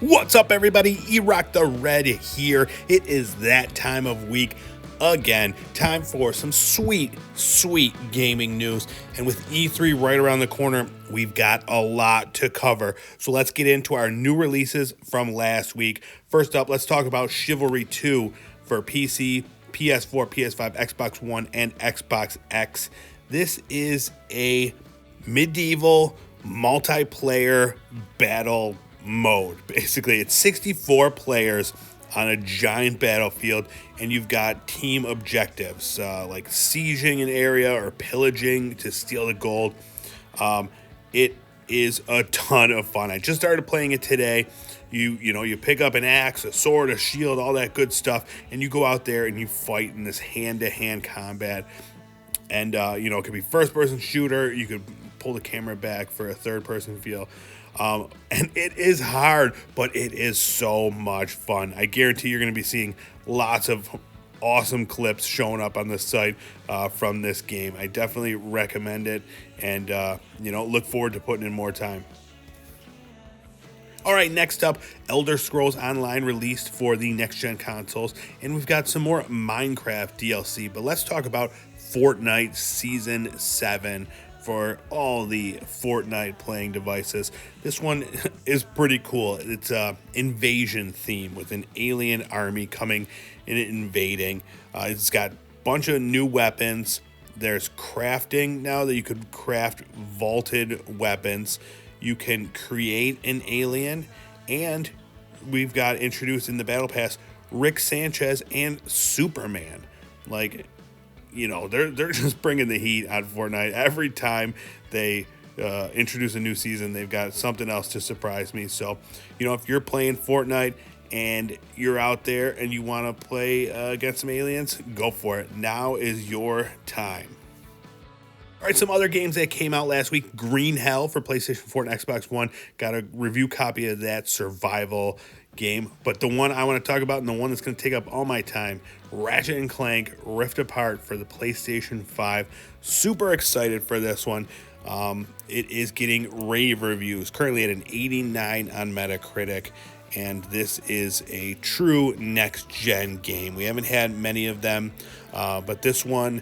What's up, everybody? E-Rock the Red here. It is that time of week again. Time for some sweet gaming news. And with E3 right around the corner, we've got a lot to cover. So let's get into our new releases from last week. First up, let's talk about Chivalry 2 for PC, PS4, PS5, Xbox One, and Xbox X. This is a medieval multiplayer battle mode. Basically, it's 64 players on a giant battlefield, and you've got team objectives like sieging an area or pillaging to steal the gold. It is a ton of fun. I just started playing it today. You pick up an axe, a sword, a shield, all that good stuff, and you go out there and you fight in this hand-to-hand combat. And it could be first-person shooter. You could pull the camera back for a third-person feel. And it is hard, but it is so much fun. I guarantee you're going to be seeing lots of awesome clips showing up on the site from this game. I definitely recommend it, and look forward to putting in more time. All right, next up, Elder Scrolls Online released for the next-gen consoles, and we've got some more Minecraft DLC, but let's talk about Fortnite Season 7 for all the Fortnite playing devices. This one is pretty cool. It's a invasion theme with an alien army coming and invading. It's got a bunch of new weapons. There's crafting now that you could craft vaulted weapons. You can create an alien, and we've got introduced in the Battle Pass Rick Sanchez and Superman. They're just bringing the heat on Fortnite. Every time they introduce a new season, they've got something else to surprise me. So, if you're playing Fortnite and you're out there and you want to play against some aliens, go for it. Now is your time. All right, some other games that came out last week. Green Hell for PlayStation 4 and Xbox One. Got a review copy of that survival game. But the one I want to talk about, and the one that's going to take up all my time, Ratchet & Clank Rift Apart for the PlayStation 5. Super excited for this one. It is getting rave reviews. Currently at an 89 on Metacritic. And this is a true next-gen game. We haven't had many of them, but this one,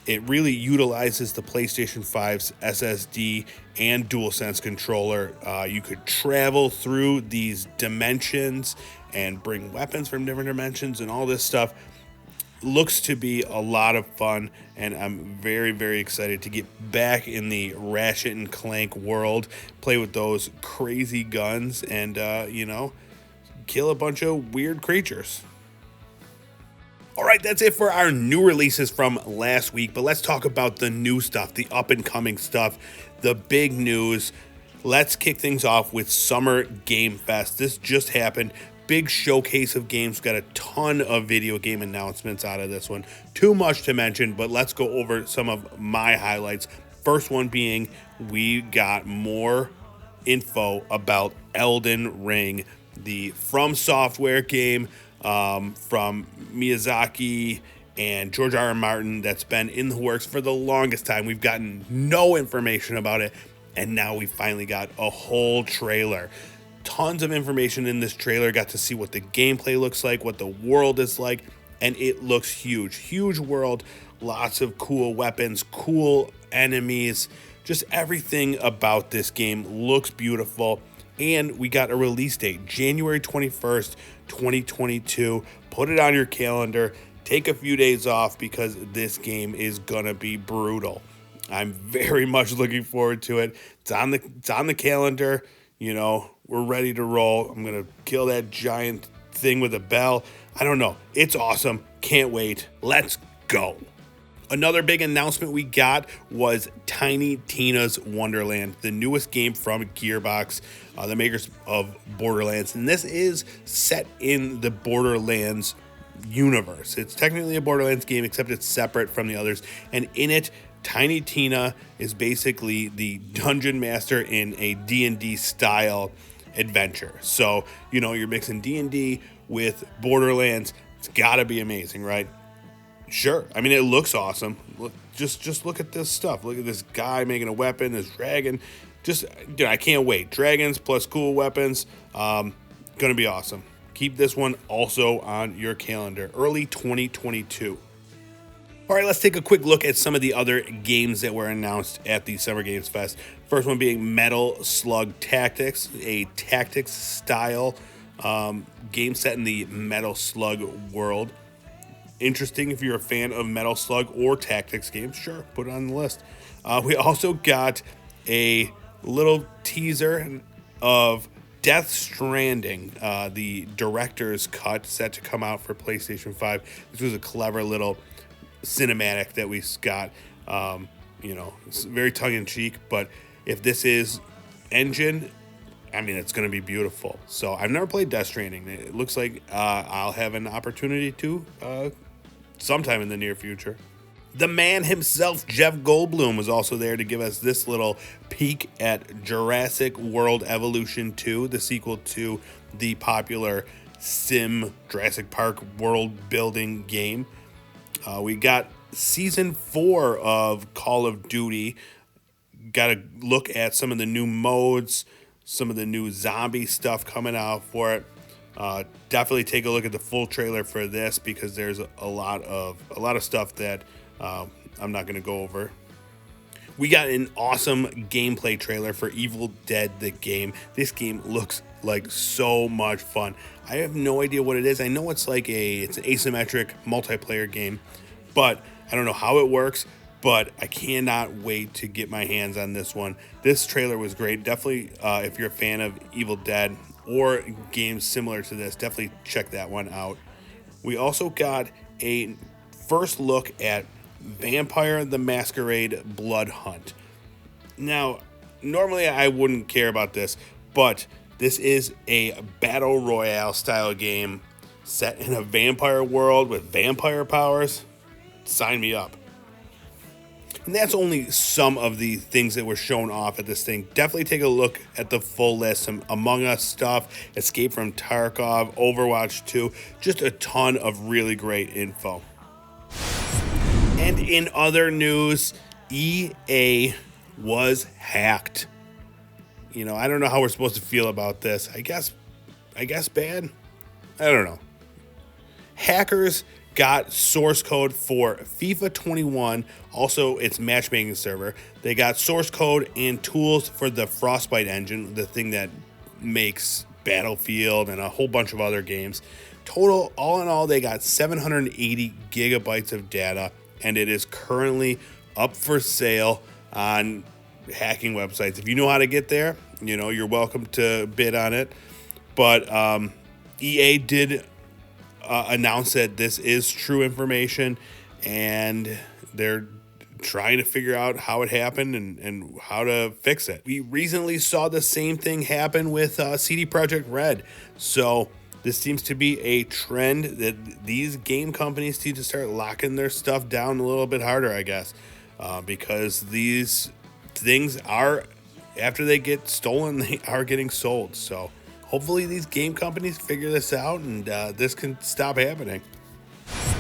it really utilizes the PlayStation 5's SSD and DualSense controller. You could travel through these dimensions and bring weapons from different dimensions and all this stuff. Looks to be a lot of fun, and I'm very, very excited to get back in the Ratchet & Clank world, play with those crazy guns, and, kill a bunch of weird creatures. All right, that's it for our new releases from last week, but let's talk about the new stuff, the up-and-coming stuff, the big news. Let's kick things off with Summer Game Fest. This just happened. Big showcase of games. Got a ton of video game announcements out of this one. Too much to mention, but let's go over some of my highlights. First one being we got more info about Elden Ring, the From Software game from Miyazaki and George R.R. Martin that's been in the works for the longest time. We've gotten no information about it, and now we finally got a whole trailer. Tons of information in this trailer. Got to see what the gameplay looks like, what the world is like, and it looks huge. Huge world, lots of cool weapons, cool enemies, just everything about this game looks beautiful. And we got a release date, January 21st, 2022. Put it on your calendar. Take a few days off because this game is going to be brutal. I'm very much looking forward to it. It's on the calendar. We're ready to roll. I'm going to kill that giant thing with a bell. I don't know. It's awesome. Can't wait. Let's go. Another big announcement we got was Tiny Tina's Wonderland, the newest game from Gearbox, the makers of Borderlands. And this is set in the Borderlands universe. It's technically a Borderlands game, except it's separate from the others. And in it, Tiny Tina is basically the dungeon master in a D&D style adventure. So, you're mixing D&D with Borderlands. It's got to be amazing, right? Sure. I mean, it looks awesome. Look, just look at this stuff. Look at this guy making a weapon, this dragon. I can't wait. Dragons plus cool weapons. Going to be awesome. Keep this one also on your calendar. Early 2022. All right, let's take a quick look at some of the other games that were announced at the Summer Games Fest. First one being Metal Slug Tactics, a tactics-style game set in the Metal Slug world. Interesting if you're a fan of Metal Slug or tactics games. Sure, put it on the list. We also got a little teaser of Death Stranding, the director's cut, set to come out for PlayStation 5. This was a clever little cinematic that we got. It's very tongue-in-cheek, but if this is engine, I mean, it's going to be beautiful. So I've never played Death Stranding. It looks like I'll have an opportunity to sometime in the near future. The man himself, Jeff Goldblum, was also there to give us this little peek at Jurassic World Evolution 2, the sequel to the popular sim Jurassic Park world building game. We got Season 4 of Call of Duty. Got a look at some of the new modes, some of the new zombie stuff coming out for it. Definitely take a look at the full trailer for this because there's a lot of stuff that I'm not going to go over. We got an awesome gameplay trailer for Evil Dead the game. This game looks like so much fun. I have no idea what it is. I know it's an asymmetric multiplayer game, but I don't know how it works. But I cannot wait to get my hands on this one. This trailer was great. Definitely, if you're a fan of Evil Dead or games similar to this, definitely check that one out. We also got a first look at Vampire the Masquerade Blood Hunt. Now, normally I wouldn't care about this, but this is a battle royale style game set in a vampire world with vampire powers. Sign me up. And that's only some of the things that were shown off at this thing. Definitely take a look at the full list. Some Among Us stuff, Escape from Tarkov, Overwatch 2. Just a ton of really great info. And in other news, EA was hacked. I don't know how we're supposed to feel about this. I guess bad? I don't know. Hackers got source code for FIFA 21, also its matchmaking server. They got source code and tools for the Frostbite engine, the thing that makes Battlefield and a whole bunch of other games. Total, all in all, they got 780 gigabytes of data, and it is currently up for sale on hacking websites. If you know how to get there, you're welcome to bid on it. But EA did announce that this is true information, and they're trying to figure out how it happened and how to fix it. We recently saw the same thing happen with CD Projekt Red. So this seems to be a trend that these game companies need to start locking their stuff down a little bit harder, I guess, because these things are, after they get stolen, they are getting sold. So hopefully these game companies figure this out and this can stop happening.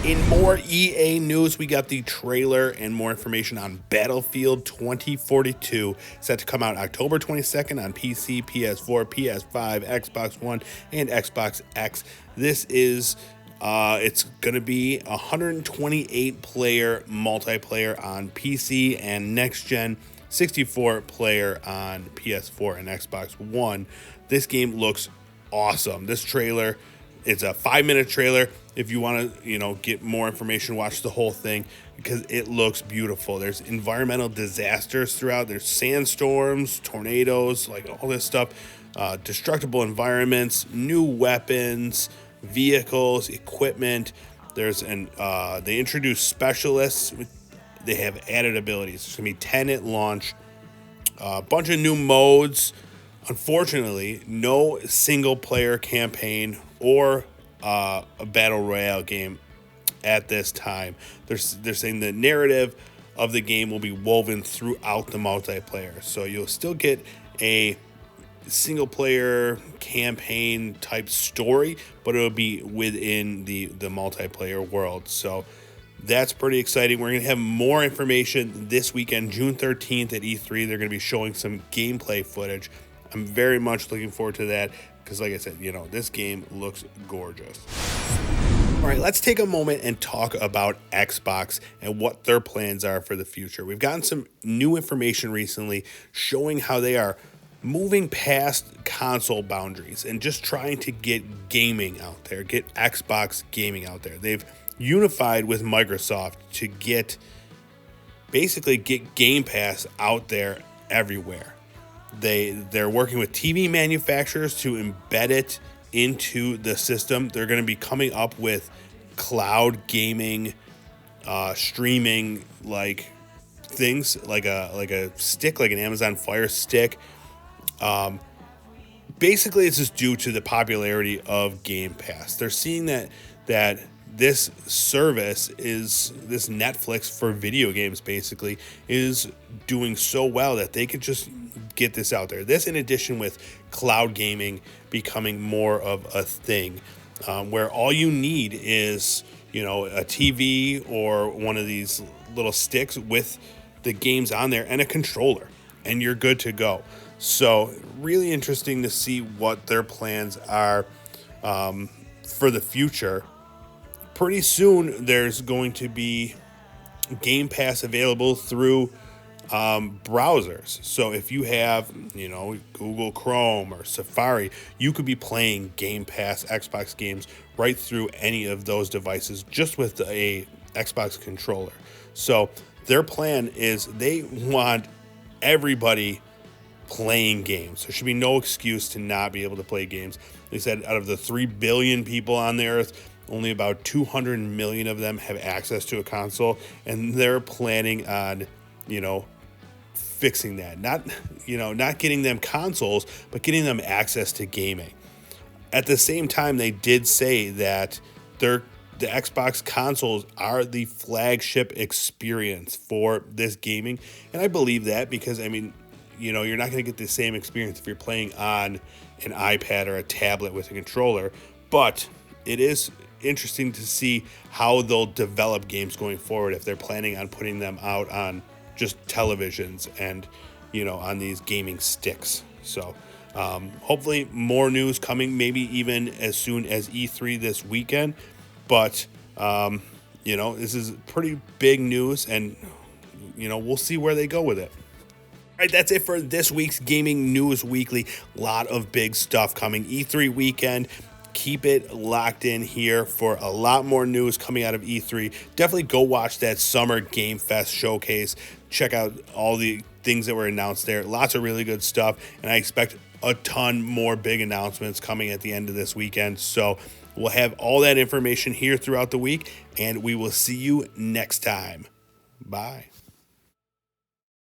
In more EA news, we got the trailer and more information on Battlefield 2042, set to come out October 22nd on PC, PS4, PS5, Xbox One, and Xbox X. This is, it's going to be 128-player multiplayer on PC and next-gen 64-player on PS4 and Xbox One. This game looks awesome. This trailer, it's a 5-minute trailer. If you want to, get more information, watch the whole thing because it looks beautiful. There's environmental disasters throughout. There's sandstorms, tornadoes, like all this stuff, destructible environments, new weapons, vehicles, equipment. They introduced specialists. They have added abilities. There's going to be 10 at launch. A bunch of new modes. Unfortunately, no single-player campaign or a battle royale game at this time. They're saying the narrative of the game will be woven throughout the multiplayer. So you'll still get a single-player campaign type story, but it'll be within the multiplayer world. So that's pretty exciting. We're going to have more information this weekend, June 13th at E3. They're going to be showing some gameplay footage. I'm very much looking forward to that because, like I said, this game looks gorgeous. All right, let's take a moment and talk about Xbox and what their plans are for the future. We've gotten some new information recently showing how they are moving past console boundaries and just trying to get gaming out there, get Xbox gaming out there. They've unified with Microsoft to basically get Game Pass out there everywhere. They're working with TV manufacturers to embed it into the system. They're going to be coming up with cloud gaming, streaming like things like a stick, like an Amazon Fire Stick. Basically, it's just due to the popularity of Game Pass. They're seeing that this service is this Netflix for video games basically is doing so well that they could just get this out there. This in addition with cloud gaming becoming more of a thing, where all you need is a TV or one of these little sticks with the games on there and a controller, and you're good to go. So really interesting to see what their plans are for the future. Pretty soon there's going to be Game Pass available through browsers. So if you have, Google Chrome or Safari, you could be playing Game Pass Xbox games right through any of those devices just with a Xbox controller. So their plan is they want everybody playing games. There should be no excuse to not be able to play games. They said out of the 3 billion people on the earth, only about 200 million of them have access to a console, and they're planning on, fixing that. Not getting them consoles, but getting them access to gaming. At the same time, they did say that the Xbox consoles are the flagship experience for this gaming, and I believe that because, you're not going to get the same experience if you're playing on an iPad or a tablet with a controller, but it is interesting to see how they'll develop games going forward if they're planning on putting them out on just televisions and on these gaming sticks. So hopefully more news coming, maybe even as soon as E3 this weekend, but this is pretty big news, and we'll see where they go with it. All right, that's it for this week's Gaming News Weekly. A lot of big stuff coming E3 weekend. Keep it locked in here for a lot more news coming out of E3. Definitely go watch that Summer Game Fest showcase. Check out all the things that were announced there. Lots of really good stuff, and I expect a ton more big announcements coming at the end of this weekend. So we'll have all that information here throughout the week, and we will see you next time. Bye.